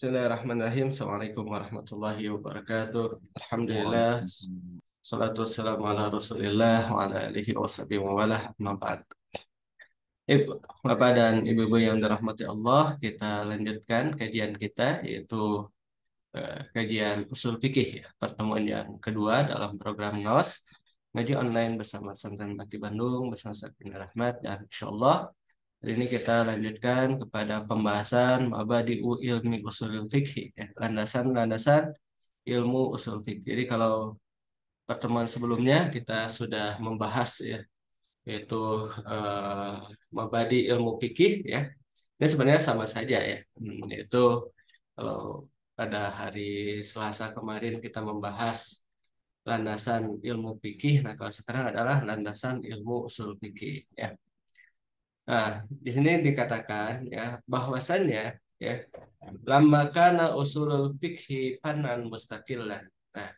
Bismillahirrahmanirrahim. Assalamualaikum warahmatullahi wabarakatuh. Alhamdulillah. Waalaikumsalam. Salatu wassalamu ala rasulillah wa ala alihi wa sahbihi wa wala. Amma ba'd. Bapak dan ibu-ibu yang dirahmati Allah, kita lanjutkan kajian kita, yaitu kajian usul fikih, ya. Pertemuan yang kedua dalam program ngawas ngaji online bersama Pesantren Bakti Bandung bersama saya Bin Rahmat, dan insyaallah hari ini kita lanjutkan kepada pembahasan mabadi'u ilmi usulul fikih, ya, landasan-landasan ilmu usul fikih. Jadi kalau pertemuan sebelumnya kita sudah membahas, ya, yaitu eh, mabadi ilmu fikih, ya. Ini sebenarnya sama saja, ya. Yaitu kalau pada hari Selasa kemarin kita membahas landasan ilmu fikih, nah kalau sekarang adalah landasan ilmu usul fikih, ya. Nah, di sini dikatakan, ya, bahwasannya, ya, lamma kana usulul fikhi fanan mustaqillan. Nah,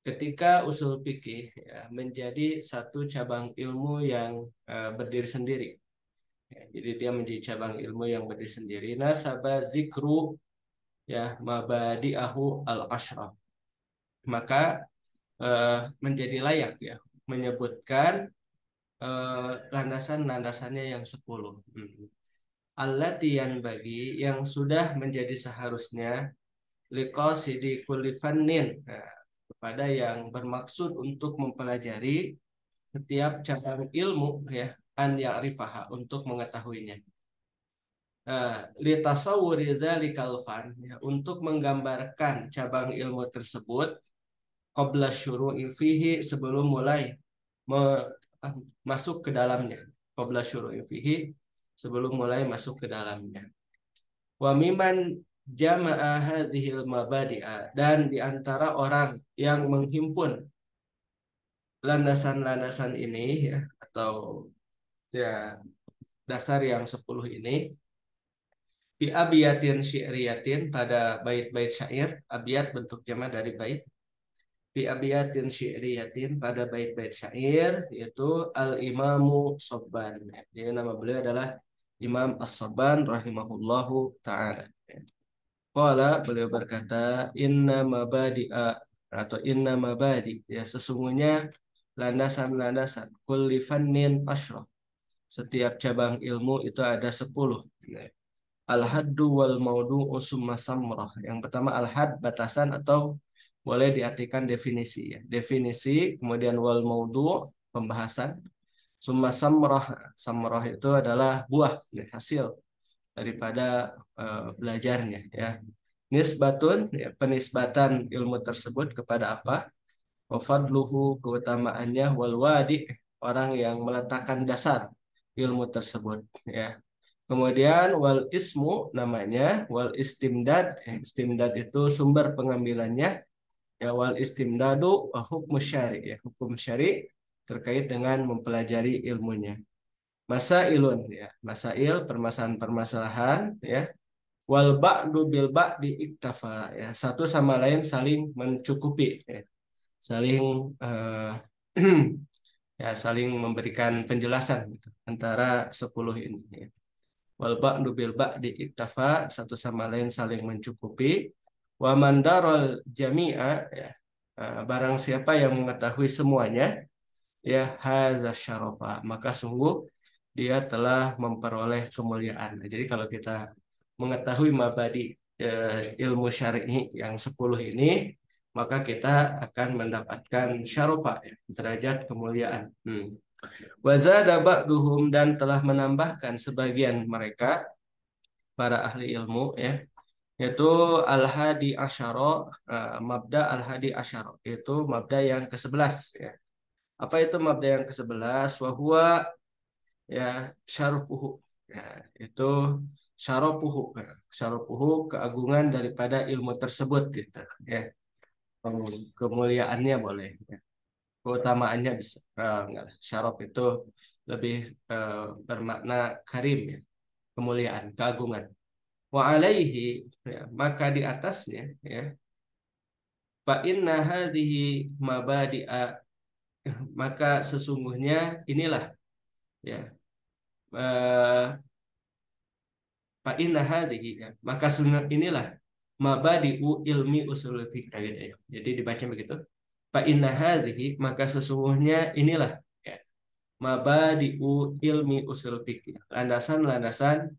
ketika usul fikih, ya, menjadi satu cabang ilmu yang berdiri sendiri. Ya, jadi dia menjadi cabang ilmu yang berdiri sendiri. Nasaba zikru, ya, mabadi'ahu al-ashraf. Maka menjadi layak, ya, menyebutkan landasan-landasannya yang 10. Allati yang bagi yang sudah menjadi seharusnya liqasidi kulli fannin, nah, kepada yang bermaksud untuk mempelajari setiap cabang ilmu, ya, an ya'rifaha, untuk mengetahuinya. Litasawwuri dzalikal fan, ya, untuk menggambarkan cabang ilmu tersebut qabla syuru'i fihi, sebelum mulai me- masuk ke dalamnya. Qabla syuru'i fihi, sebelum mulai masuk ke dalamnya. Wa miman jama'a hadhil mabadi'a, dan di antara orang yang menghimpun landasan-landasan ini, ya, atau, ya, dasar yang 10 ini, bi abiyatin syi'riyatin, pada bait-bait syair. Abiyat bentuk jama dari bait. Bi abiyatin syi'riyatin, pada bait-bait syair, yaitu Al-Imamu Sabban. Jadi nama beliau adalah Imam As-Sabban rahimahullahu ta'ala. Qala, beliau berkata, inna mabadi'a, atau inna mabadi, ya, sesungguhnya landasan-landasan kulli fannin asyraf, setiap cabang ilmu itu ada 10. Al-haddu wal maudu'u summa samrah. Yang pertama al-had, batasan, atau boleh diartikan definisi, ya. Definisi, kemudian wal maudu', pembahasan, summa samrah. Samrah itu adalah buah, ya, hasil daripada belajarnya, ya. Nisbatun, ya, penisbatan ilmu tersebut kepada apa? Wa fadluhu, keutamaannya, wal wadi, orang yang meletakkan dasar ilmu tersebut, ya. Kemudian wal ismu, namanya, wal istimdad. Istimdad itu sumber pengambilannya, ya, wal istimdadu hukum syari, ya, hukum syari terkait dengan mempelajari ilmunya. Masailun, ya, masail, permasalahan-permasalahan, ya. Wal ba'du bil ba'di iktafa, ya, satu sama lain saling mencukupi, ya. Saling ya, saling memberikan penjelasan, gitu, antara 10 ini, ya. Wal ba'du bil ba'di iktafa, satu sama lain saling mencukupi. Wa mandarul jami'a, ya, barang siapa yang mengetahui semuanya, ya, haza syarafa, maka sungguh dia telah memperoleh kemuliaan. Nah, jadi kalau kita mengetahui mabadi ilmu syar'i yang 10 ini, maka kita akan mendapatkan syarafa, ya, derajat kemuliaan. Wazada ba'duhum, dan telah menambahkan sebagian mereka, para ahli ilmu, ya, yaitu al-hadi asyara, mabda al-hadi asyara, yaitu mabda yang ke-11, ya. Apa itu mabda yang ke-11? Wahua, ya, syarupuhu, ya, itu syarupuhu, ya, syarupuhu, keagungan daripada ilmu tersebut, gitu, ya. Kemuliaannya boleh, ya. Keutamaannya bisa, enggak lah. Syaraf itu lebih bermakna karim, ya, kemuliaan, keagungan. Wa alaihi, ya, maka di atasnya, ya, fa inna hadhihi mabadi'a, maka sesungguhnya inilah, ya, fa inna hadhihi, ya, maka inilah mabadi'u ilmi usulul fiqh gitu ya. Jadi dibaca begitu. Fa inna hadhihi maka sesungguhnya inilah ya, mabadi'u ilmi usul fiqh. Landasan-landasan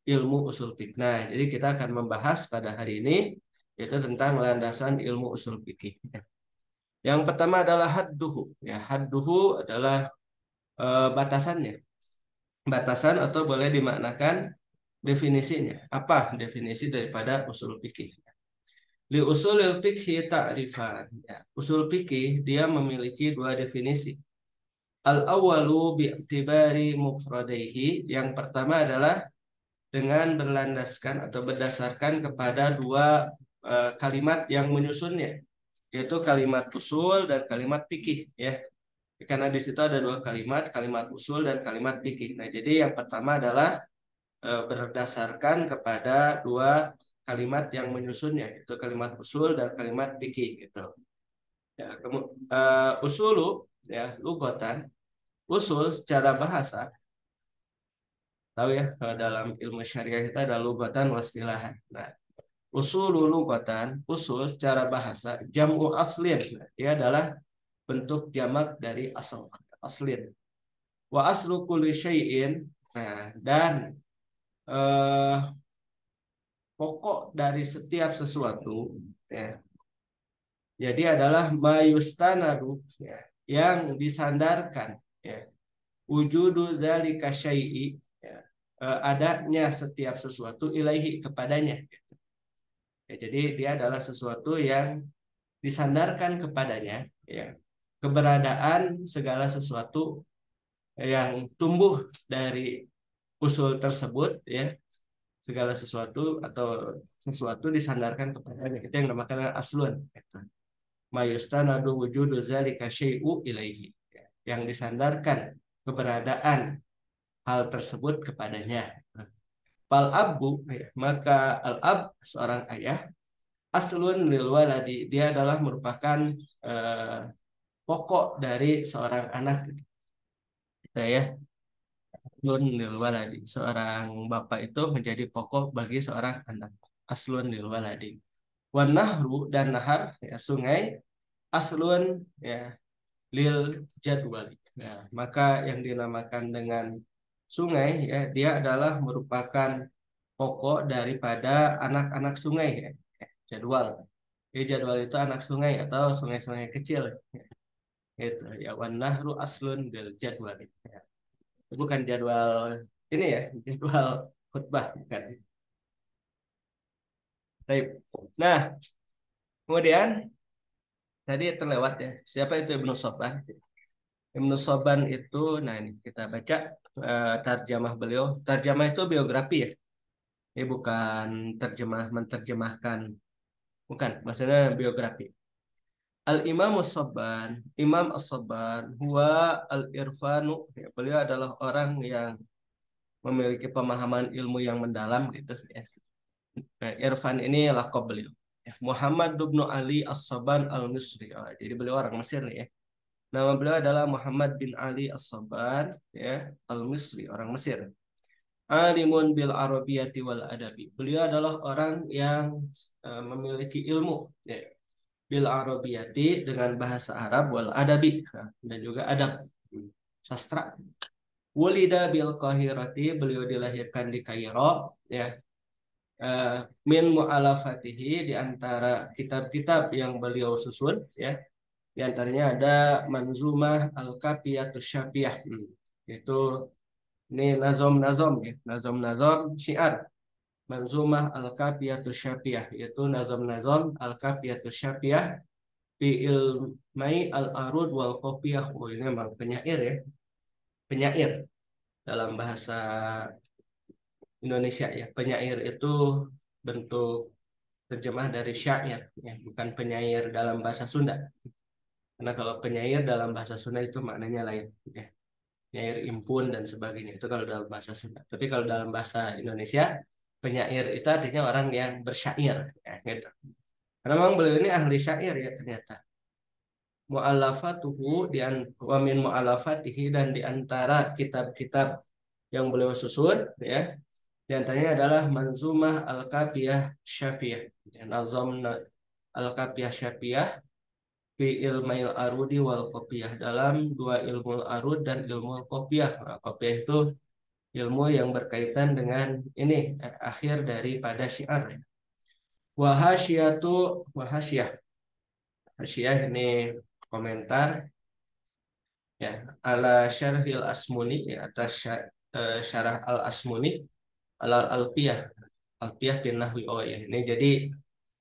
ilmu usul fiqh. Nah, jadi kita akan membahas pada hari ini yaitu tentang landasan ilmu usul fikih. Yang pertama adalah hadduhu. Ya, hadduhu adalah batasannya. Batasan atau boleh dimaknakan definisinya. Apa definisi daripada usul fikih? Li usulil fikhi ta'rifan. Ya, usul fikih dia memiliki dua definisi. Al awalu bi'tibari mufradaihi. Yang pertama adalah dengan berlandaskan atau berdasarkan kepada dua kalimat yang menyusunnya, yaitu kalimat usul dan kalimat fikih ya. Karena di situ ada dua kalimat, kalimat usul dan kalimat fikih. Nah, jadi yang pertama adalah berdasarkan kepada dua kalimat yang menyusunnya, itu kalimat usul dan kalimat fikih gitu. Ya, usulu ya, lugotan, usul secara bahasa. Tahu ya, kalau dalam ilmu syariah kita ada lugatan wastilahan. Nah, usul lugatan, usul secara bahasa, jamu aslin. Nah, dia adalah bentuk jamak dari asal, aslin. Wa aslu kulli syai'in. Nah, dan eh, pokok dari setiap sesuatu ya. Jadi adalah mayustanadu ya, yang disandarkan ya. Wujudu zalika syai'i ya, adanya setiap sesuatu ilaihi kepadanya. Ya, jadi dia adalah sesuatu yang disandarkan kepadanya ya. Keberadaan segala sesuatu yang tumbuh dari usul tersebut ya, segala sesuatu atau sesuatu disandarkan kepadanya, itu yang dinamakan aslun gitu. Mayustanadu wujudu zalika syai'u ilaihi ya, yang disandarkan keberadaan hal tersebut kepadanya. Fal abu ya, maka al ab seorang ayah, aslun lil waladi dia adalah merupakan eh, pokok dari seorang anak gitu ya. Aslun lil waladi, seorang bapak itu menjadi pokok bagi seorang anak. Aslun lil waladi. Wan nahru dan nahar ya, sungai, aslun ya lil jadwali. Nah, maka yang dinamakan dengan sungai ya, dia adalah merupakan pokok daripada anak-anak sungai ya. Jadwal. Jadi jadwal itu anak sungai atau sungai-sungai kecil. Itu ya, wan nahru aslun bil jadwal. Ya. Itu bukan jadwal ini ya, jadwal khutbah bukan. Baik. Nah, kemudian tadi terlewat ya. Siapa itu Ibnu Soban? Ibnu Soban itu, nah ini kita baca tarjamah beliau. Tarjamah itu biografi ya. Ini bukan terjemah menterjemahkan, bukan. Maksudnya biografi. Al-Imam As-Sabban, Imam As-Sabban, huwa al-irfanu. Ya, beliau adalah orang yang memiliki pemahaman ilmu yang mendalam gitu ya. Nah, Irfan ini lakob beliau. Ya, Muhammad bin Ali As-Sabban Al-Misri. Oh, jadi beliau orang Mesir nih ya. Nama beliau adalah Muhammad bin Ali As-Sabban ya, Al-Misri, orang Mesir. Alimun bil Arabiyati wal Adabi. Beliau adalah orang yang memiliki ilmu ya, bil Arabiyati dengan bahasa Arab wal Adabi dan juga adab sastra. Wulida bil Qahirati, beliau dilahirkan di Kairo ya. Min mu'alafatihi, di antara kitab-kitab yang beliau susun ya. Di antaranya ada Manzumah Al-Kafiyatus Syafiyah. Itu ini nazom-nazom ya, nazom-nazom syiar. Manzumah Al-Kafiyatus Syafiyah, yaitu nazom-nazom Al-Kafiyatus Syafiyah fi ilmai al-arud wal qafiyah. Oh, ini memang penyair ya. Penyair dalam bahasa Indonesia ya. Penyair itu bentuk terjemah dari syair ya, bukan penyair dalam bahasa Sunda. Karena kalau penyair dalam bahasa Sunda itu maknanya lain ya. Penyair impun dan sebagainya itu kalau dalam bahasa Sunda. Tapi kalau dalam bahasa Indonesia, penyair itu artinya orang yang bersyair ya, gitu. Karena memang beliau ini ahli syair ya ternyata. Mu'allafatuhu wa min mu'allafatihi, dan di antara kitab-kitab yang beliau susun ya, Di antaranya adalah Manzumah Al-Kafiyah Syafiyah. Nazamna Al-Kafiyah Syafiyah fi ilmail arudi wal kopiyah, dalam dua ilmu arud dan ilmu kopiyah. Nah, kopiyah itu ilmu yang berkaitan dengan ini akhir daripada syiar. Wahasyiatu wahasyah. Hasyah ini komentar ya ala syarhil asmuni, ya atas syarah al asmuni ala alfiyah, alfiyah bin nahwi. Oh ya, ini jadi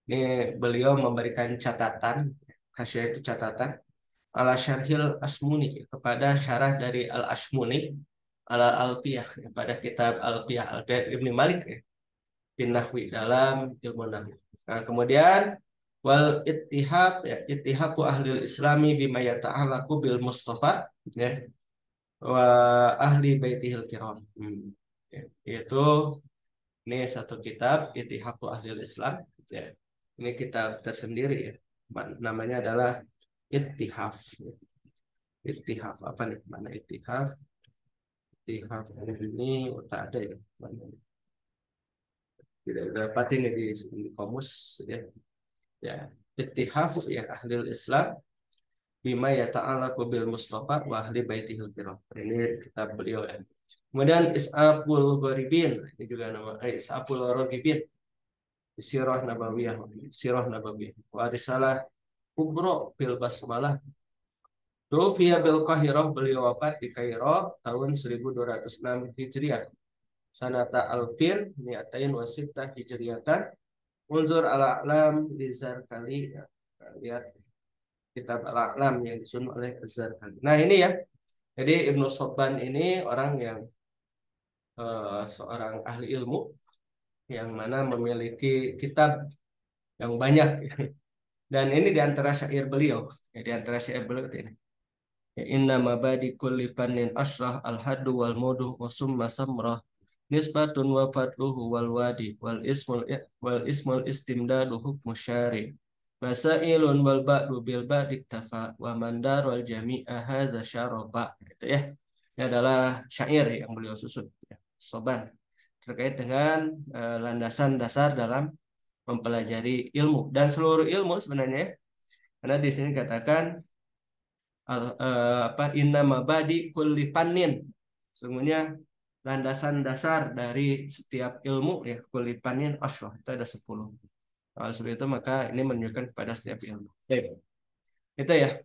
ini beliau memberikan catatan, hasil itu catatan ala syarhil asmuni, kepada syarah dari al asmuni ala alfiyah, pada kitab alfiyah alfiyah ibni Malik ya, bin nahwi, dalam ilmu nahwi. Nah, kemudian wal ittihab, ya ittihabu ahli islami bima yata'allaqu bil mustafa, ya wa ahli baitihil kiram. Ya, itu ini satu kitab ittihabu ahli Islam, ya. Ini kitab tersendiri ya. Namanya adalah Ittihaf. Ittihaf apa nih? Mana Ittihaf? Ittihaf ini tak ada ya. Mana? Tidak dapat ini di komus ya. Ya, Ittihaf ya ahli Islam bima ya ta'ala bil Mustafa wa ahli baitihil kiram. Ini kitab beliau ya. Kemudian Is'abul Gharibin, ini juga nama Is'abul Raghibin, Sirah Nabawiyah, Sirah Nabawiyah. Wa risalah Kubro bil Basmalah. Rufiya bil Qahirah, beliau wafat di Kairo tahun 1206 Hijriah. Sanata Alfin Mi'atain Wasita Hijriyatan. Unzur al-A'lam di Zarkali. Ya, lihat kitab al-A'lam yang disusun oleh Zarkali. Nah ini ya, jadi Ibnu Sobban ini orang yang seorang ahli ilmu yang mana memiliki kitab yang banyak. Dan ini di antara syair beliau, ya, di antara syair beliau ini. Ya, inna mabadi kulli fannin asrah al-haddu wal mudu wa summa samrah nisbatun wa fadluhu wal wadi wal ismul istimdadu hukmu syari masailun wal ba'du bil ba'di tafa wa mandar wal jami'a haza syarafa. Itu ya. Ini adalah syair yang beliau susun ya, Soban, terkait dengan landasan dasar dalam mempelajari ilmu dan seluruh ilmu sebenarnya, karena di sini katakan apa inna mabadi kulli fannin, sesungguhnya landasan dasar dari setiap ilmu ya kulli fannin asyrah, itu ada 10. Kalau seperti itu maka ini menunjukkan kepada setiap ilmu. Baik. Itu ya.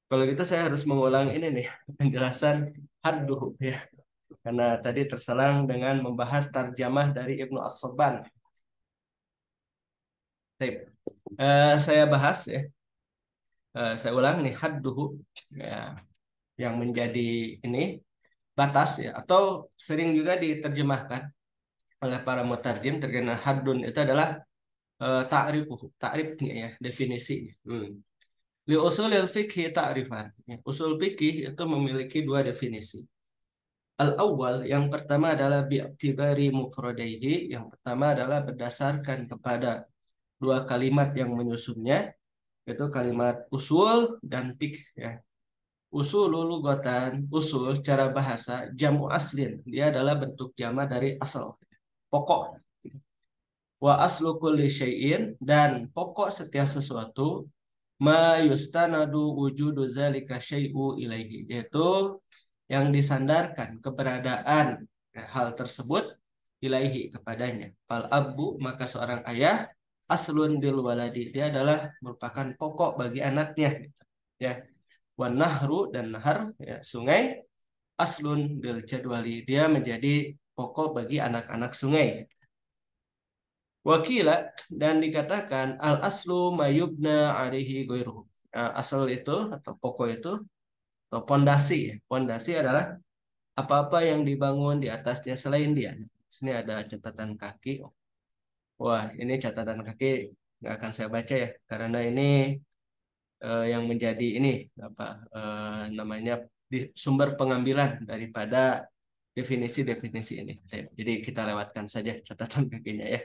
Kalau gitu saya harus mengulang ini nih penjelasan hadduh ya. Karena tadi terselang dengan membahas tarjamah dari Ibnu As-Sabban. Baik. Saya bahas ya. Saya ulang nih hadduhu ya, yang menjadi ini batas ya, atau sering juga diterjemahkan oleh para mutarjim terkena haddun itu adalah ta'rifuhu, ta'rifnya ya, definisinya. Li usulil fikhi ta'rifan. Ya, usul fikih itu memiliki dua definisi. Al-awwal, yang pertama adalah bi'tibari mufradaihi, yang pertama adalah berdasarkan kepada dua kalimat yang menyusunnya, yaitu kalimat usul dan fikih ya. Usul lugatan, usul cara bahasa jamu aslin, dia adalah bentuk jama dari asal, pokok. Wa aslu kulli syai'in, dan pokok setiap sesuatu ma yustanadu wujudu zalika syai'u ilaihi, yaitu yang disandarkan keberadaan hal tersebut ilaihi kepadanya. Fal abu, maka seorang ayah, aslun dil waladi, dia adalah merupakan pokok bagi anaknya ya. Wan nahru, dan nahar ya, sungai, aslun dil jadwali, dia menjadi pokok bagi anak-anak sungai. Wakila, dan dikatakan al aslu mayubna alaihi ghairuhu. Nah, asal itu atau pokok itu atau pondasi ya. Pondasi adalah apa-apa yang dibangun di atasnya selain dia. Sini ada catatan kaki. Wah, ini catatan kaki nggak akan saya baca ya, karena ini yang menjadi ini apa namanya di sumber pengambilan daripada definisi-definisi ini. Jadi kita lewatkan saja catatan kakinya ya.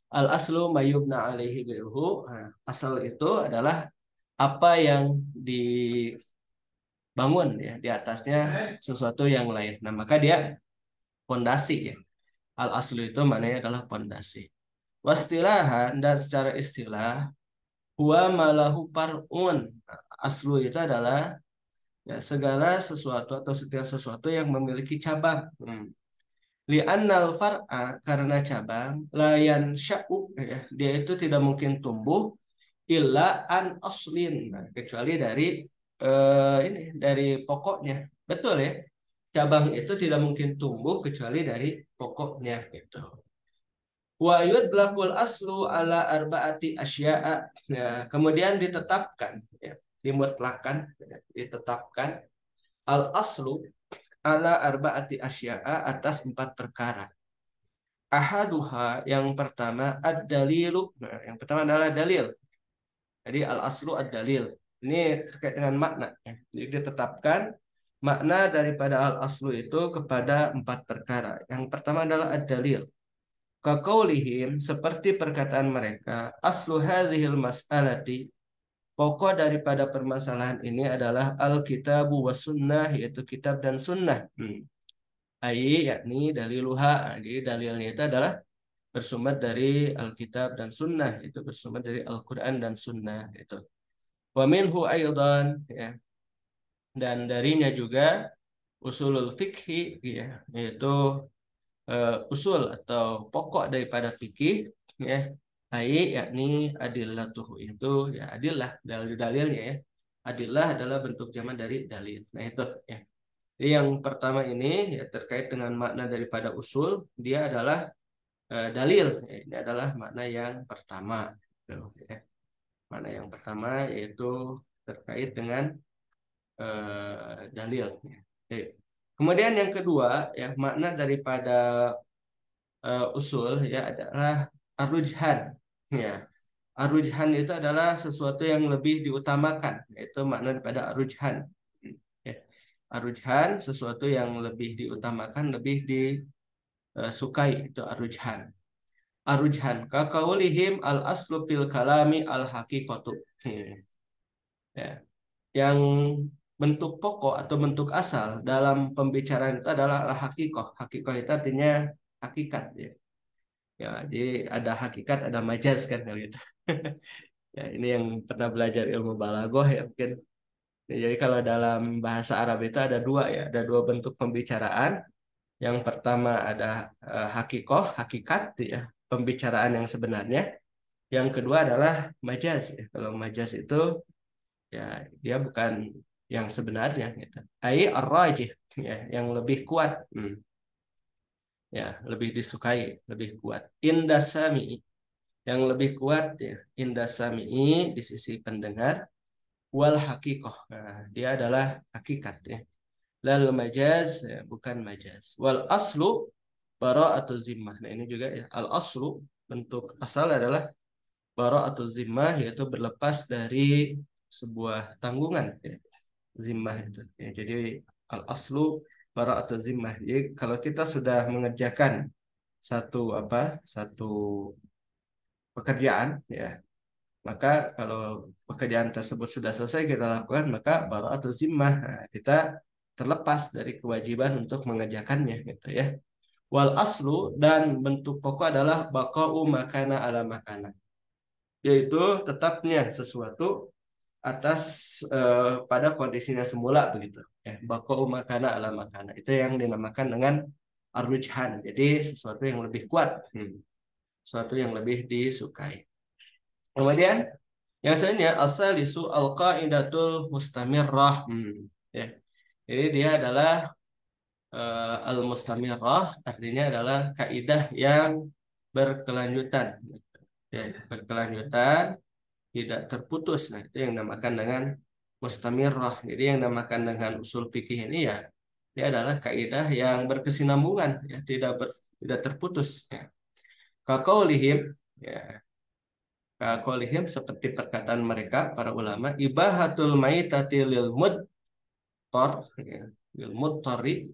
Al aslu mayubna alaihi ghairuhu. Asal itu adalah apa yang dibangun ya di atasnya sesuatu yang lain. Nah, maka dia pondasi ya. Al aslu itu maknanya adalah pondasi. Wastilahan dan secara istilah huwa malahu par'un. Aslu itu adalah ya, segala sesuatu atau setiap sesuatu yang memiliki cabang. Li'annal far'a karena cabang layan sya'u ya, dia itu tidak mungkin tumbuh illa an aslin. Nah, kecuali dari ini dari pokoknya. Betul ya? Cabang itu tidak mungkin tumbuh kecuali dari pokoknya gitu. Wa yudlaqul aslu ala arba'ati asya'a. Ya, kemudian ditetapkan ya, dimutlakan ya, ditetapkan al aslu ala arba'ati asya'a atas 4 perkara. Ahaduha yang pertama ad-dalilu. Nah, yang pertama adalah dalil. Jadi al aslu ad-dalil. Ini terkait dengan makna ya. Jadi ditetapkan makna daripada al aslu itu kepada 4 perkara. Yang pertama adalah ad-dalil. Kaqaulihim seperti perkataan mereka, aslu hadhil mas'alati, pokok daripada permasalahan ini adalah al-kitabu was sunnah, yaitu kitab dan sunnah. Ai yakni daliluha. Jadi dalilnya itu adalah bersumber dari Alkitab dan Sunnah, itu bersumber dari Al-Quran dan Sunnah itu. Wa minhu aydan ya, dan darinya juga usulul fikhi ya, yaitu usul atau pokok daripada fikih ya, ai yakni adillatuhu, itu ya adillah dalil-dalilnya ya. Adillah adalah bentuk jamak dari dalil. Nah itu ya. Jadi yang pertama ini ya terkait dengan makna daripada usul, dia adalah dalil. Ya, ini adalah makna yang pertama. Gitu, ya. Makna yang pertama yaitu terkait dengan dalil. Ya. Oke. Kemudian yang kedua ya makna daripada usul ya adalah arujhan. Ya. Arujhan itu adalah sesuatu yang lebih diutamakan, yaitu makna daripada arujhan. Ya. Arujhan sesuatu yang lebih diutamakan, lebih disukai, itu arujhan. Arujhan kakaulihim al aslu fil kalami al haqiqatu. Ya. Yang bentuk pokok atau bentuk asal dalam pembicaraan itu adalah al haqiqah. Haqiqah itu artinya hakikat ya. Ya, jadi ada hakikat, ada majaz kan kalau gitu. Ya, ini yang pernah belajar ilmu balaghah ya mungkin. Ya, jadi kalau dalam bahasa Arab itu ada dua ya, ada dua bentuk pembicaraan. Yang pertama ada hakikoh, hakikat ya, pembicaraan yang sebenarnya. Yang kedua adalah majaz ya. Kalau majaz itu ya dia bukan yang sebenarnya gitu. Ai ar-rajih ya, yang lebih kuat. Ya, lebih disukai, lebih kuat. Indasami yang lebih kuat ya, indasami di sisi pendengar, wal hakikoh. Nah, dia adalah hakikat ya. Lal majaz ya, bukan majaz. Wal aslu bara'atu zimmah. Nah, ini juga ya, al aslu bentuk asal adalah bara'atu zimmah, yaitu berlepas dari sebuah tanggungan ya. Zimmah itu. Ya, jadi al aslu bara'atu zimmah. Jadi kalau kita sudah mengerjakan satu pekerjaan ya, maka kalau pekerjaan tersebut sudah selesai kita lakukan, maka bara'atu zimmah. Nah, kita terlepas dari kewajiban untuk mengerjakannya gitu ya. Wal aslu dan bentuk pokok adalah baqa'u makana ala makana, yaitu tetapnya sesuatu atas pada kondisinya semula begitu ya. Baqa'u makana ala makana itu yang dinamakan dengan arrujhan, jadi sesuatu yang lebih kuat, sesuatu yang lebih disukai. Kemudian yang selanjutnya asalisu al-qaidatul mustamirrah. Ya. Jadi dia adalah al-mustamirrah, artinya adalah kaidah yang berkelanjutan. Ya, berkelanjutan, tidak terputus. Nah, itu yang dinamakan dengan mustamirrah. Jadi yang dinamakan dengan usul fikih ini ya, dia adalah kaidah yang berkesinambungan, ya, tidak terputus. Ya. Kaqaulihim, ya, kaqaulihim seperti perkataan mereka para ulama, ibahatul maitati lil mudtar, ya, lil mudtari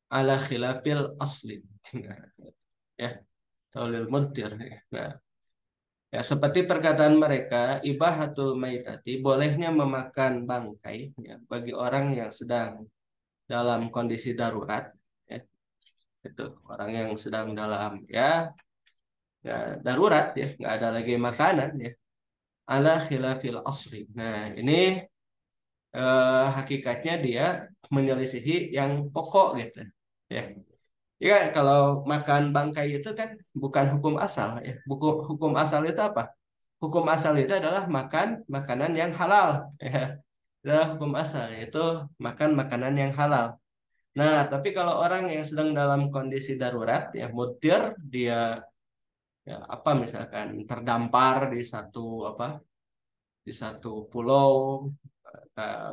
ala khilafil asli. Ya, atau lil mudtir. Nah, ya, seperti perkataan mereka, ibahatul maitati, bolehnya memakan bangkai ya, bagi orang yang sedang dalam kondisi darurat. Ya. Itu orang yang sedang dalam ya darurat ya, nggak ada lagi makanan ya. Ala khilafil asri. Nah, ini hakikatnya dia menyelisihi yang pokok gitu ya. Ya kalau makan bangkai itu kan bukan hukum asal ya. Hukum asal itu apa? Hukum asal itu adalah makan makanan yang halal ya. Adalah hukum asal yaitu makan makanan yang halal. Nah, tapi kalau orang yang sedang dalam kondisi darurat ya mutir, dia ya apa misalkan terdampar di satu apa di satu pulau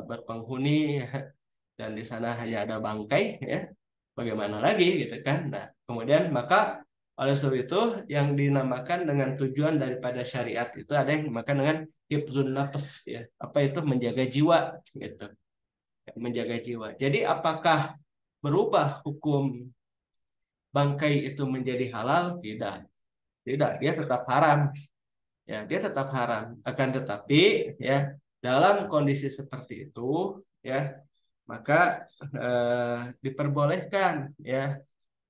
berpenghuni ya, dan di sana hanya ada bangkai ya, bagaimana lagi gitu kan. Nah kemudian maka oleh sebab itu yang dinamakan dengan tujuan daripada syariat itu ada yang dinamakan dengan hifzun nafs ya, apa itu menjaga jiwa gitu. Menjaga jiwa, jadi apakah berubah hukum bangkai itu menjadi halal? Tidak, tidak, dia tetap haram ya, dia tetap haram. Akan tetapi ya dalam kondisi seperti itu ya maka diperbolehkan ya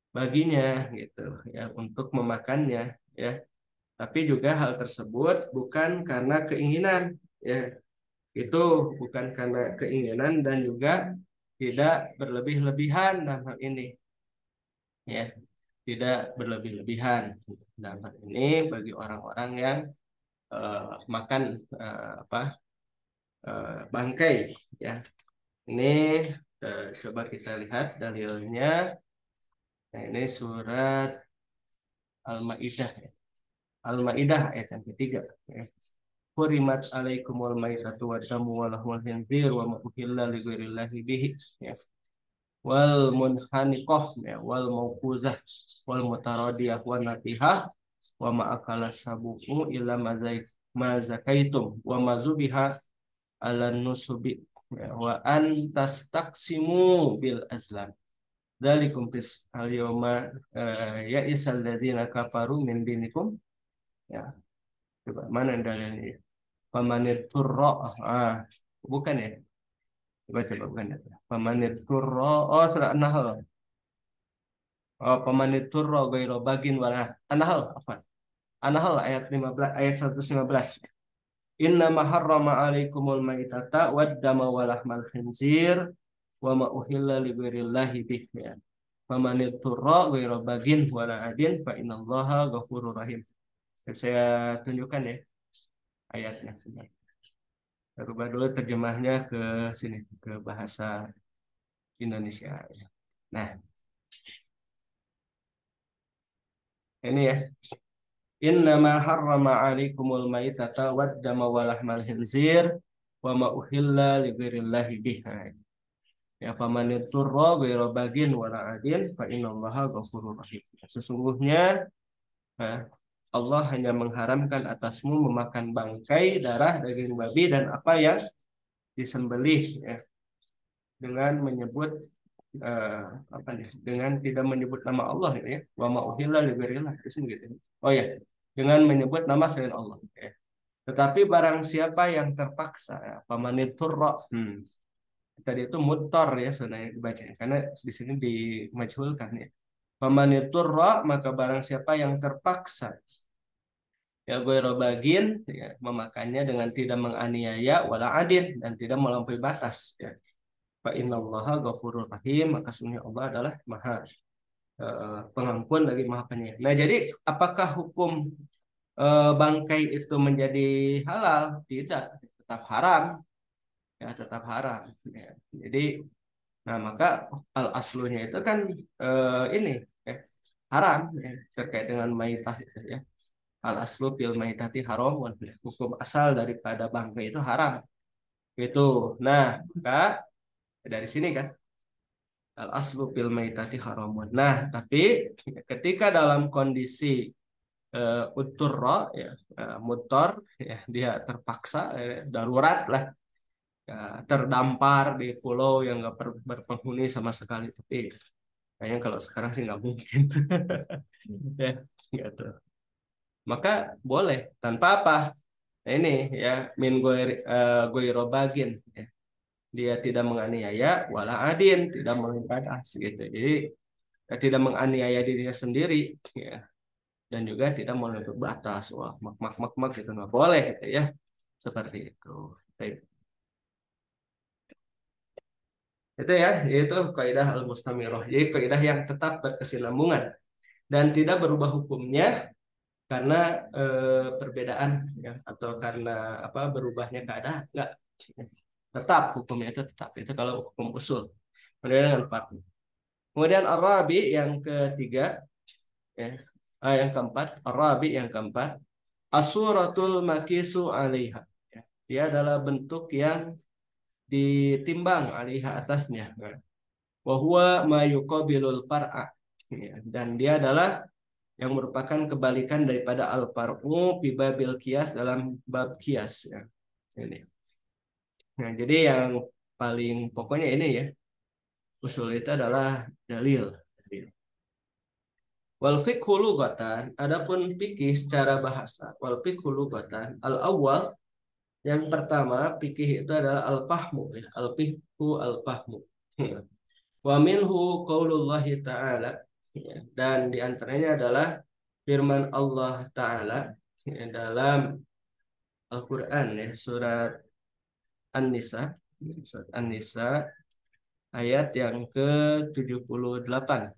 baginya gitu ya untuk memakannya ya, tapi juga hal tersebut bukan karena keinginan ya, itu bukan karena keinginan dan juga tidak berlebih-lebihan dalam hal ini ya, tidak berlebih-lebihan dalam hal ini bagi orang-orang yang makan apa bangkai ya. Ini coba kita lihat dalilnya. Nah, ini surat Al-Maidah ya. Al-Maidah ayat yang ketiga ya. Hurimat alaikumul maitatu wa damu wa lahmul khinzir wa ma uhilla li ghairillahi bihi ya. Wal munhaniqah ya, wal mauquzah wal mutaradiyah wa natihah wa ma akala sabu'u illa ma zakaitum wa ma zubiha ala nusubi ya, wa an tastaqsimu bil azlam. Dzalikum fis al-yawma ya isal ladzina kafaru min dinikum ya. Coba mana dalilnya? Pamanir turro bukan ya? Coba bukan ya. Pamanir turro surat An-Nahl. Pamanir turro gairo bagin wala An-Nahl apa? An-Nahl ayat 15 ayat 115. Inna maharrama alaikumul maitata wad dama walahmal khinzir wa ma uhilla li ghairillahi bih ya. Famanir turra ghairu bagin wala adin fa innallaha ghafurur rahim. Saya tunjukkan ya ayatnya. Rubah dulu terjemahnya ke sini ke bahasa Indonesia. Nah, ini ya. Innama harrama alaikumul maitata wad dama walahmal khinzir wa ma uhilla li ghairillahi bih. Ya famanir turra ghairu bagin wala adin fa innallaha ghafurur rahim. Sesungguhnya Allah hanya mengharamkan atasmu memakan bangkai, darah, daging babi dan apa yang disembelih ya, dengan menyebut apa nih? Dengan tidak menyebut nama Allah ya. Wa ma uhilla li ghairillah gitu. Oh ya, dengan menyebut nama selain Allah ya. Tetapi barang siapa yang terpaksa ya, pamaniturra tadi itu mutor ya sebenarnya dibaca karena di sini dimajhulkan ya. Pamaniturra maka barang siapa yang terpaksa ya gue robagin ya, memakannya dengan tidak menganiaya wala adil dan tidak melampaui batas ya. Fa innallaha ghafurur rahim, maka sesungguhnya Allah adalah maha pengampun lagi maha penyayang. Nah, jadi apakah hukum bangkai itu menjadi halal? Tidak, tetap haram ya, tetap haram ya. Jadi nah maka al aslunya itu kan ini ya, haram ya, terkait dengan maitah itu ya. Al aslu fil maitati haram, hukum asal daripada bangkai itu haram itu. Nah maka dari sini kan al aslu fil maitati haramun. Nah tapi ketika dalam kondisi uturro ya, mutor ya, dia terpaksa darurat lah ya, terdampar di pulau yang nggak berpenghuni sama sekali, tapi kayaknya kalau sekarang sih nggak mungkin ya gitu, maka boleh tanpa apa. Nah, ini ya min goirobagin ya. Dia tidak menganiaya wala adin, tidak mengibadah gitu. Jadi tidak menganiaya dirinya sendiri, ya, dan juga tidak melampaui batas. Wah, mak mak mak mak itu nggak boleh, gitu ya, seperti itu. Baik. Itu ya, yaitu kaidah al-mustamirah. Jadi kaidah yang tetap berkesinambungan dan tidak berubah hukumnya karena perbedaan, ya, atau karena apa berubahnya keadaan, enggak. Tetap hukumnya itu tetap. Itu kalau hukum usul. Kemudian dengan empat. Kemudian Arabi yang ketiga, ya. Yang keempat, Arabi yang keempat, asuratul makisu alaiha. Ya. Dia adalah bentuk yang ditimbang alaiha atasnya. Wa huwa ma yuqabilul far'a. Ya. Dan dia adalah yang merupakan kebalikan daripada al-far'u fi babil qiyas dalam bab qiyas, ya. Ini. Nah, jadi yang paling pokoknya ini ya, usul itu adalah dalil. Dalil. Wal fiqhu lughatan, adapun fikih secara bahasa, wal fiqhu lughatan, al awal yang pertama fikih itu adalah al fahmu, ya. Al fiqhu al fahmu. Wa minhu qaulullahi ta'ala, ya. Dan diantaranya adalah firman Allah Ta'ala, ya, dalam Al-Quran, ya, surat An-Nisa, surat An-Nisa ayat yang ke-78.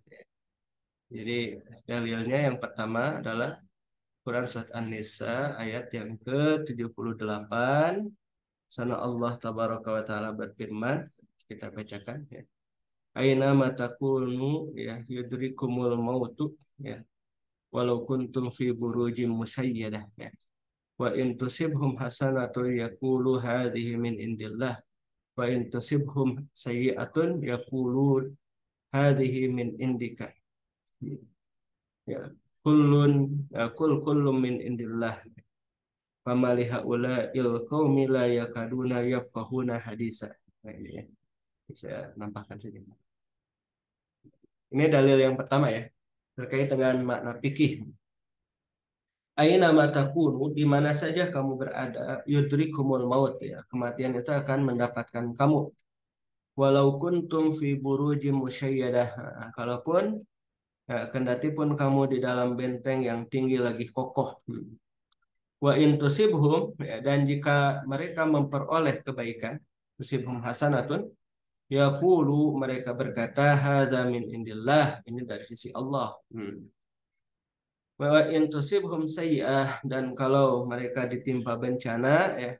Jadi dalilnya yang pertama adalah Quran surat An-Nisa ayat yang ke-78. Sana Allah tabaraka wa taala berfirman, kita bacakan, ya. Aina matakunu, ya, yudrikumul mautu, ya, walau kuntum fi burujim musayyadah, ya. Wa in tusibhum hasanatun yaqulu hadhihi min indillah wa in tusibhum sayyi'atun yaqulu hadhihi min indika. Ya, kullun, ya, kullum min indillah. Famali haula il qaumi la yakaduna yafqahuna hadisa. Nah, ini ya. Bisa nampakkan saja. Ini dalil yang pertama, ya, terkait dengan makna fikih. Aina matakunu, di mana saja kamu berada, yudrikumul maut, ya. Kematian itu akan mendapatkan kamu. Walau kuntum fi burujim musyayyadah. Nah, kalaupun, ya, kendati pun kamu di dalam benteng yang tinggi lagi kokoh. Wa intusibhum, ya, dan jika mereka memperoleh kebaikan, tusibhum hasanatun, yaqulu, mereka berkata hadza min indillah, ini dari sisi Allah. Wa intusibhum sayyi'ah, dan kalau mereka ditimpa bencana, ya,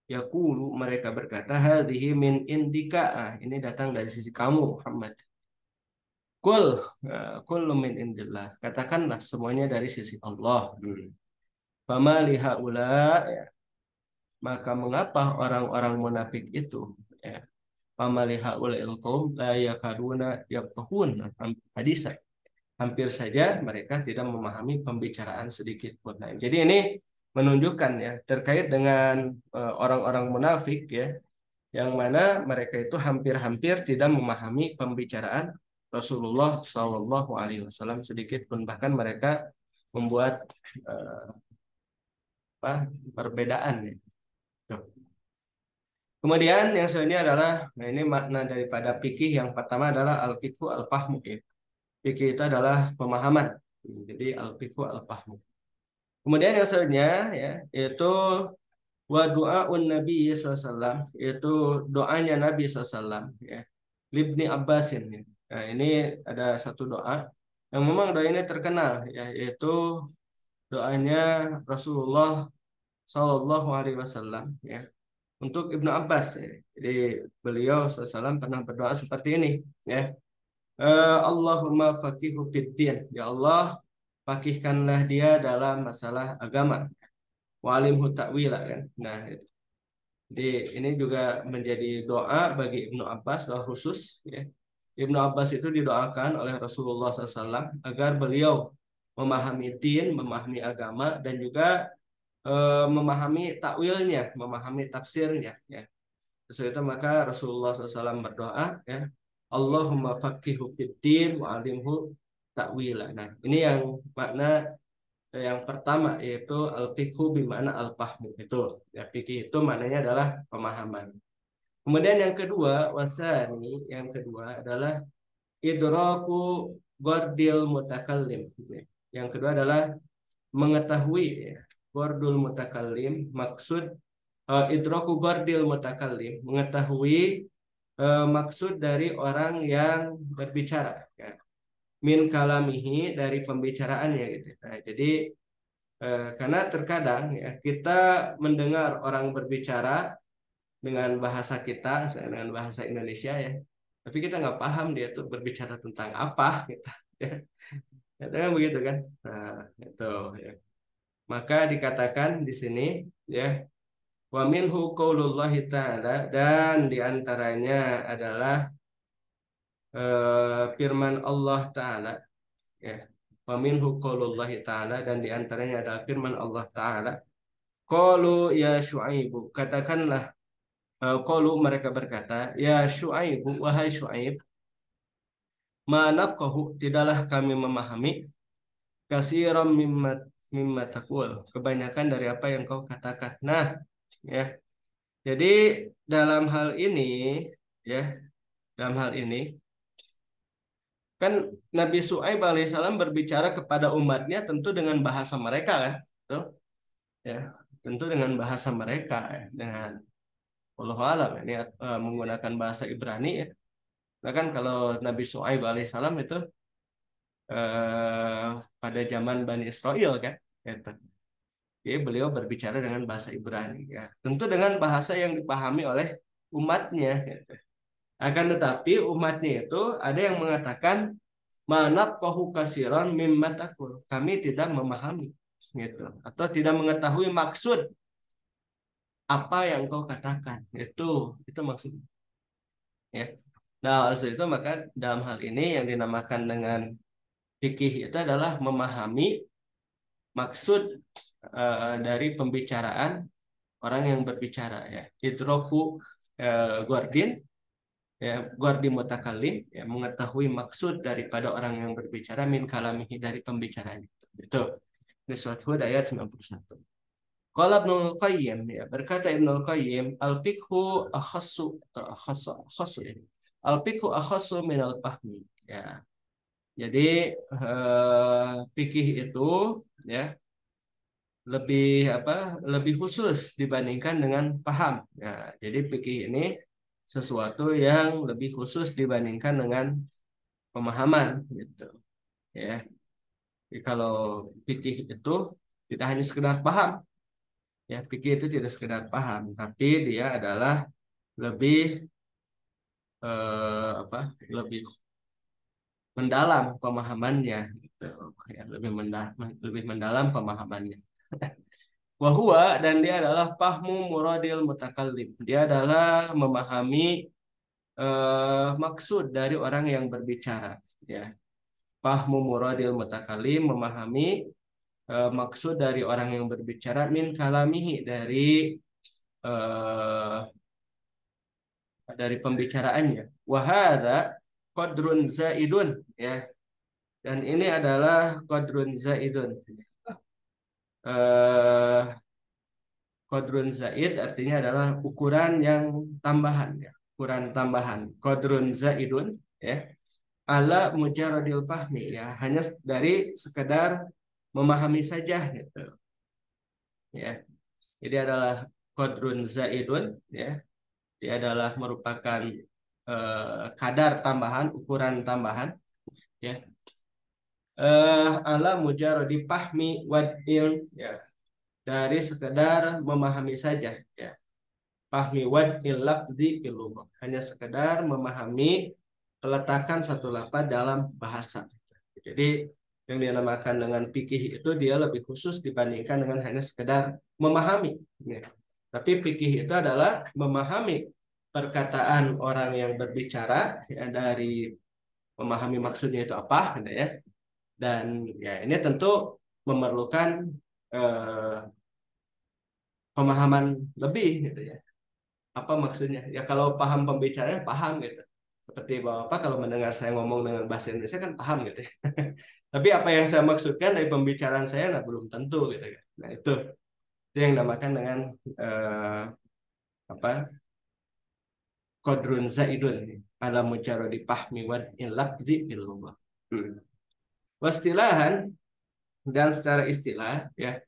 yaqulu, mereka berkata hadhihi min indika, ini datang dari sisi kamu Muhammad. Kul, kullu min indillah, katakanlah semuanya dari sisi Allah. Fama lihaula, ya, maka mengapa orang-orang munafik itu, ya, pamaliha ulail qaum la yakaduna yafqahun hadisa, hampir saja mereka tidak memahami pembicaraan sedikit pun. Nah, jadi ini menunjukkan, ya, terkait dengan orang-orang munafik, ya, yang mana mereka itu hampir-hampir tidak memahami pembicaraan Rasulullah Shallallahu Alaihi Wasallam sedikit pun, bahkan mereka membuat eh, perbedaan, ya. Tuh. Kemudian yang selanjutnya adalah, nah, ini makna daripada fikih yang pertama adalah al-fiqhu al-fahmu, ya. Fikih itu adalah pemahaman. Jadi al-fiqhu al-fahmu. Kemudian yang selanjutnya, ya, yaitu wa du'aun Nabi SAW, yaitu doanya Nabi SAW, ya. Libni Abbasin, ya. Nah, ini ada satu doa yang memang doa ini terkenal, ya, yaitu doanya Rasulullah Shallallahu Alaihi Wasallam, ya, untuk Ibnu Abbas, ya. Jadi beliau SAW pernah berdoa seperti ini, ya. Allahumma faqihu fiddin, ya Allah, fakihkanlah dia dalam masalah agama. Walimhu ta'wila, kan. Nah, itu. Jadi ini juga menjadi doa bagi Ibnu Abbas, doa khusus, ya. Ibnu Abbas itu didoakan oleh Rasulullah SAW agar beliau memahami din, memahami agama, dan juga memahami takwilnya, memahami tafsirnya, ya. Sesuai itu maka Rasulullah SAW berdoa, ya, Allahumma faqihu fiddin wa alimhu ta'wila. Nah, ini yang makna yang pertama, yaitu al-fiqhu bimana al-fahmu, itu, ya, fikih itu maknanya adalah pemahaman. Kemudian yang kedua, wasani, yang kedua adalah idraku gordil mutakallim. Yang kedua adalah mengetahui, ya. Gordul mutakallim maksud idraku gordil mutakallim, mengetahui maksud dari orang yang berbicara, ya. Min kalamihi, dari pembicaraannya gitu. Nah, jadi karena terkadang, ya, kita mendengar orang berbicara dengan bahasa kita, misalnya dengan bahasa Indonesia, ya, tapi kita nggak paham dia tuh berbicara tentang apa gitu. Ya. Itu kan begitu kan. Nah, itu, ya. Maka dikatakan di sini, ya, wa minhu qaulullahi ta'ala, dan diantaranya adalah firman Allah Ta'ala, ya. Wa minhu qaulullahi ta'ala, dan diantaranya adalah firman Allah Ta'ala. Qalu ya Syuaibu, katakanlah, qalu, mereka berkata, ya Syuaibu, wahai Syuaib, manafqahu, tidaklah kami memahami, kasiran mimma taqul, kebanyakan dari apa yang kau katakan. Nah, ya. Jadi dalam hal ini, ya, dalam hal ini kan Nabi Syuaib alaihissalam berbicara kepada umatnya tentu dengan bahasa mereka kan, tuh, ya, tentu dengan bahasa mereka, ya, dengan wallahu alam ini menggunakan bahasa Ibrani, ya. Nah kan kalau Nabi Syuaib alaihissalam itu eh, pada zaman Bani Israel kan, gitu. Jadi beliau berbicara dengan bahasa Ibrani, ya. Tentu dengan bahasa yang dipahami oleh umatnya, gitu. Akan tetapi umatnya itu ada yang mengatakan manap kohu kasiron mimma takul. Kami tidak memahami, gitu. Atau tidak mengetahui maksud apa yang kau katakan. Itu maksudnya, ya. Nah, maksud itu maka dalam hal ini yang dinamakan dengan fikih itu adalah memahami maksud dari pembicaraan orang yang berbicara, ya. Idroku Gordin, ya, Gordi mutakallim, ya, mengetahui maksud daripada orang yang berbicara, min kalamihi, dari pembicaraan itu. Ini surat Hud ayat 91. Qala Ibnul Qayyim, ya, berkata Ibnul Qayyim, al-fiqhu akhassu, atau akhassu, ya. Al-fiqhu akhassu min al-fahmi, ya. Jadi fikih itu, ya, lebih apa? Lebih khusus dibandingkan dengan paham. Ya, jadi fikih ini sesuatu yang lebih khusus dibandingkan dengan pemahaman, gitu, ya. Jadi kalau fikih itu tidak hanya sekedar paham, ya, fikih itu tidak sekedar paham, tapi dia adalah lebih apa? Lebih mendalam pemahamannya, gitu. Ya, lebih mendalam pemahamannya. Wahua, dan dia adalah fahmu muradil mutakallim. Dia adalah memahami maksud dari orang yang berbicara, ya. Fahmu muradil mutakallim, memahami maksud dari orang yang berbicara, min kalamihi, eh, dari pembicaraannya. Wahada qadrun zaidun, ya. Dan ini adalah qadrun zaidun. Eh, Qadrun zaid artinya adalah ukuran yang tambahan, ya. Ukuran tambahan. Qadrun zaidun, ya. Ala mujaradil fahmi, ya. Hanya dari sekedar memahami saja, gitu, ya. Jadi adalah qadrun zaidun, ya. Dia adalah merupakan kadar tambahan, ukuran tambahan, ya. Ala mujaradi pahmi wad ilm, ya. Dari sekedar memahami saja, ya. Fahmi wad il lafzi fil lughah. Hanya sekedar memahami peletakan satu lafaz dalam bahasa. Jadi yang dinamakan dengan fikih itu dia lebih khusus dibandingkan dengan hanya sekedar memahami, ya. Tapi fikih itu adalah memahami perkataan orang yang berbicara, ya, dari memahami maksudnya itu apa, gitu, ya. Dan ya ini tentu memerlukan eh, pemahaman lebih, gitu, ya. Apa maksudnya? Ya kalau paham pembicaranya paham, gitu. Seperti Bapak kalau mendengar saya ngomong dengan bahasa Indonesia kan paham, gitu, ya. Tapi apa yang saya maksudkan dari pembicaraan saya, nah, belum tentu, gitu kan. Nah itu yang dinamakan dengan eh, apa? Qadrun zaidun ala mujarradi fahmi wa in lafzi bil lughah. Wastilahan dan secara istilah ya,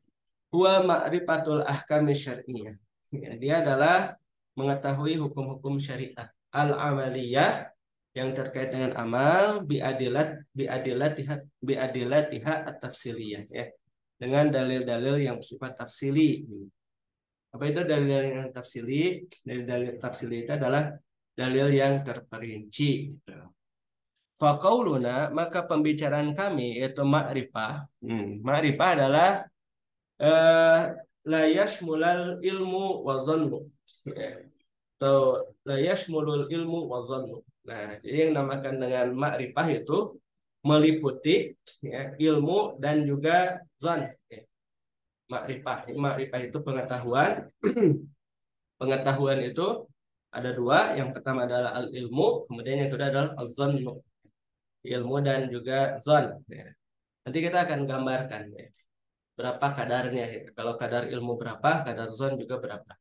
huwa ma'rifatul ahkami syar'iyyah. Ya, dia adalah mengetahui hukum-hukum syariat al-amaliyah yang terkait dengan amal biadilatiha at-tafsiliyah ya. Dengan dalil-dalil yang bersifat tafsili. Apa itu dalil-dalil yang tafsili? Dalil-dalil tafsili itu adalah dalil yang terperinci gitu. Faqauluna, maka pembicaraan kami yaitu ma'rifah. Ma'rifah adalah eh, la yashmulal ilmu wa dhannu. Ya. Atau la yashmulul ilmu wa dhannu. Nah, jadi yang dinamakan dengan ma'rifah itu meliputi ya, ilmu dan juga zon. Ya. Ma'rifah itu pengetahuan. Pengetahuan itu ada dua. Yang pertama adalah al-ilmu, kemudian yang kedua adalah al-dhannu. Ilmu dan juga zon. Ya. Nanti kita akan gambarkan ya, berapa kadarnya. Ya. Kalau kadar ilmu berapa, kadar zon juga berapa.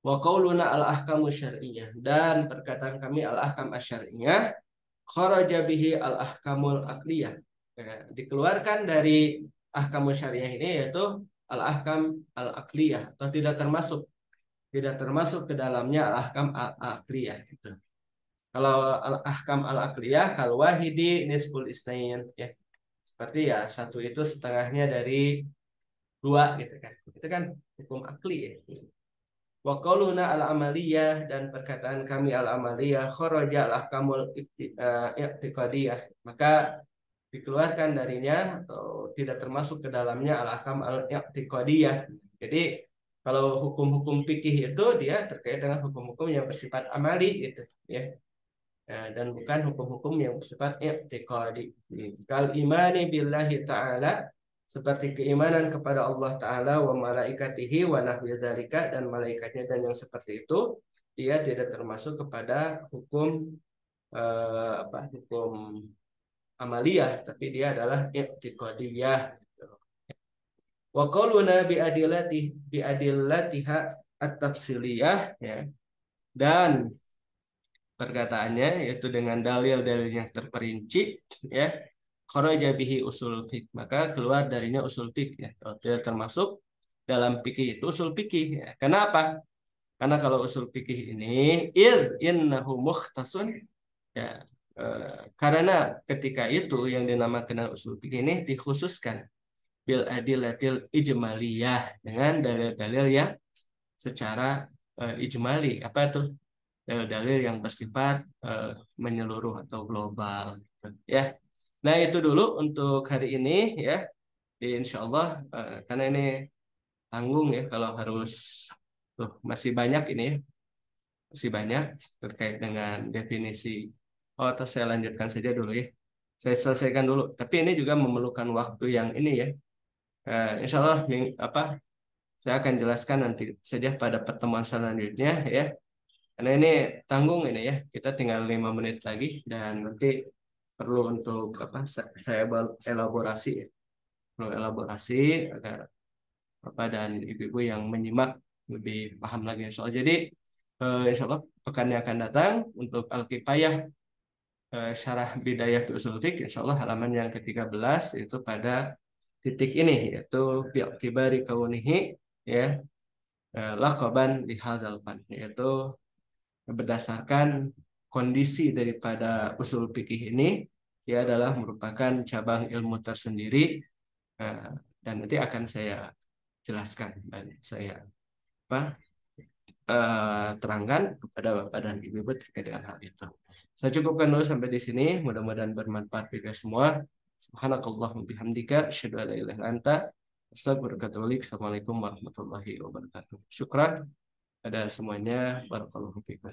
Wa qauluna al-ahkamu syar'iyyah, dan perkataan kami al-ahkam asyariyah kharaja bihi al-ahkamul aqliyah. Ya, dikeluarkan dari ahkamu syariah ini yaitu al-ahkam al-aqliyah, atau tidak termasuk ke dalamnya al-ahkam al-aqliyah gitu. Kalau al-ahkam al-aqliyah kal wahidi nisful isnain ya. Seperti ya satu itu setengahnya dari dua gitu kan. Itu kan hukum akli ya. Wa qauluna al-amaliyah, dan perkataan kami al-amaliyah kharaja al-ahkamul i'tiqadiyah, maka dikeluarkan darinya atau tidak termasuk ke dalamnya al-ahkam al-i'tiqadiyah. Jadi kalau hukum-hukum fikih itu dia terkait dengan hukum-hukum yang bersifat amali gitu ya. Dan bukan hukum-hukum yang bersifat i'tiqadi. Kal imani billahi ta'ala, seperti keimanan kepada Allah Ta'ala wa malaikatihi wa nahwi dzalika, dan malaikatnya dan yang seperti itu, dia tidak termasuk kepada hukum hukum amaliyah, tapi dia adalah i'tiqadiyah. Wa qauluna bi adillatiha at-tafsiliyah ya. Dan perkataannya yaitu dengan dalil-dalil yang terperinci ya, kharaja bihi usul fiqh, maka keluar darinya usul fiqh ya. Kalau tidak termasuk dalam fikih itu usul fikih ya. Kenapa? Karena kalau usul fikih ini innahu mukhtasun ya, karena ketika itu yang dinamakan usul fikih ini dikhususkan bil adillatil ijmaliyah, dengan dalil-dalil yang secara ijmali. Apa itu? Dalil-dalil yang bersifat menyeluruh atau global gitu, ya. Nah, itu dulu untuk hari ini ya. Insya Allah karena ini tanggung ya kalau harus masih banyak ini ya. Masih banyak terkait dengan definisi. Oh, atau saya lanjutkan saja dulu ya. Saya selesaikan dulu. Tapi ini juga memerlukan waktu yang ini ya. Insya Allah saya akan jelaskan nanti saja pada pertemuan selanjutnya ya. Karena ini tanggung ini ya. Kita tinggal 5 menit lagi dan nanti perlu untuk saya elaborasi ya. Perlu elaborasi agar Bapak dan Ibu-ibu yang menyimak lebih paham lagi soal. Jadi insya Allah pekan yang akan datang untuk Al-Kifayah Syarah Bidayah fi Ushul Fiqh, insya Allah halaman yang ke-13 itu pada titik ini yaitu bi'tibari kaunihi ya laqaban li hadzal fan, yaitu berdasarkan kondisi daripada usul fikih ini, dia adalah merupakan cabang ilmu tersendiri, dan nanti akan saya jelaskan dan saya terangkan kepada Bapak dan Ibu terkait dengan hal itu. Saya cukupkan dulu sampai di sini. Mudah-mudahan bermanfaat bagi semua. Subhanakallahumma bihamdika asyhadu an la ilaha illa anta astaghfiruka wa atubu ilaik. Assalamualaikum warahmatullahi wabarakatuh. Syukran pada semuanya. Barakallahu fiikum.